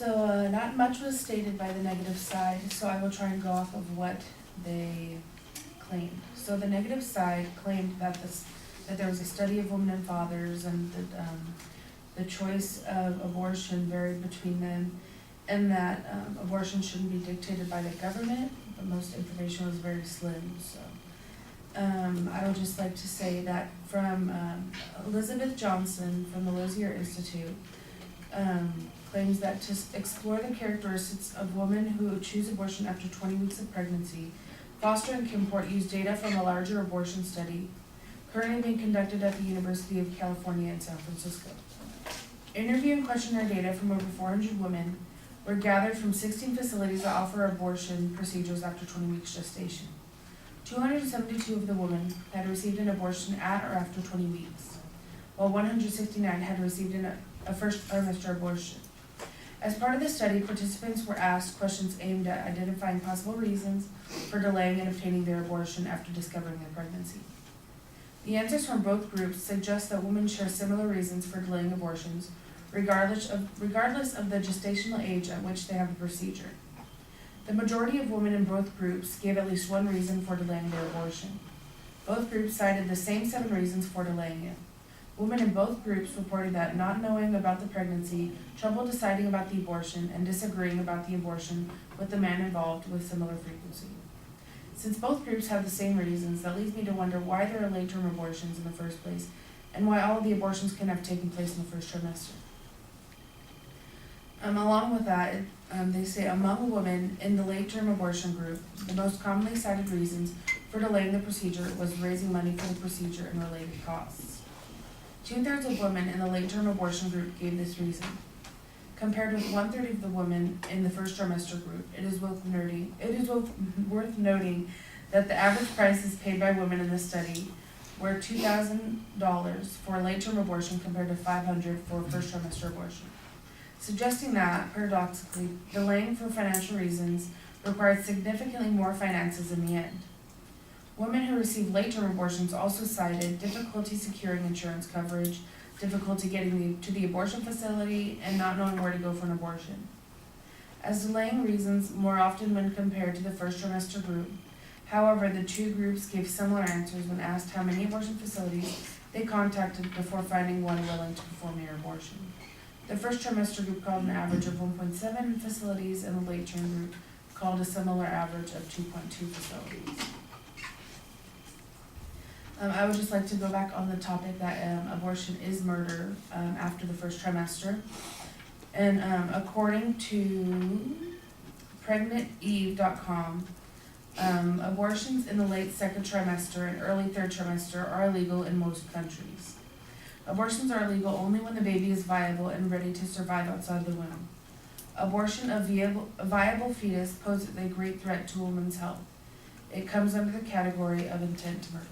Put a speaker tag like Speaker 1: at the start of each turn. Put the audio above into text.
Speaker 1: So not much was stated by the negative side, so I will try and go off of what they claimed. So the negative side claimed that there was a study of women and fathers, and that the choice of abortion varied between them, and that abortion shouldn't be dictated by the government, but most information was very slim. So I would just like to say that from Elizabeth Johnson from the Lozier Institute, claims that to explore the characteristics of women who choose abortion after 20 weeks of pregnancy, Foster and Kimport used data from a larger abortion study currently being conducted at the University of California in San Francisco. Interview and questionnaire data from over 400 women were gathered from 16 facilities that offer abortion procedures after 20 weeks gestation. 272 of the women had received an abortion at or after 20 weeks, while 169 had received a first trimester abortion. As part of the study, participants were asked questions aimed at identifying possible reasons for delaying and obtaining their abortion after discovering their pregnancy. The answers from both groups suggest that women share similar reasons for delaying abortions, regardless of the gestational age at which they have the procedure. The majority of women in both groups gave at least one reason for delaying their abortion. Both groups cited the same 7 reasons for delaying it. Women in both groups reported that not knowing about the pregnancy, trouble deciding about the abortion, and disagreeing about the abortion with the man involved with similar frequency. Since both groups have the same reasons, that leads me to wonder why there are late-term abortions in the first place, and why all of the abortions can have taken place in the first trimester. Along with that, they say among women in the late-term abortion group, the most commonly cited reasons for delaying the procedure was raising money for the procedure and related costs. 2/3 of women in the late-term abortion group gave this reason. Compared with 1/3 of the women in the first trimester group, it is worth noting that the average prices paid by women in the study were $2,000 for a late-term abortion compared to $500 for a first trimester abortion, suggesting that, paradoxically, delaying for financial reasons required significantly more finances in the end. Women who received late-term abortions also cited difficulty securing insurance coverage, difficulty getting to the abortion facility, and not knowing where to go for an abortion as delaying reasons more often when compared to the first trimester group. However, the two groups gave similar answers when asked how many abortion facilities they contacted before finding one willing to perform their abortion. The first trimester group called an average of 1.7 facilities, and the late-term group called a similar average of 2.2 facilities. I would just like to go back on the topic that abortion is murder after the first trimester. And according to pregnanteve.com, abortions in the late second trimester and early third trimester are illegal in most countries. Abortions are illegal only when the baby is viable and ready to survive outside the womb. Abortion of a viable fetus poses a great threat to a woman's health. It comes under the category of intent to murder.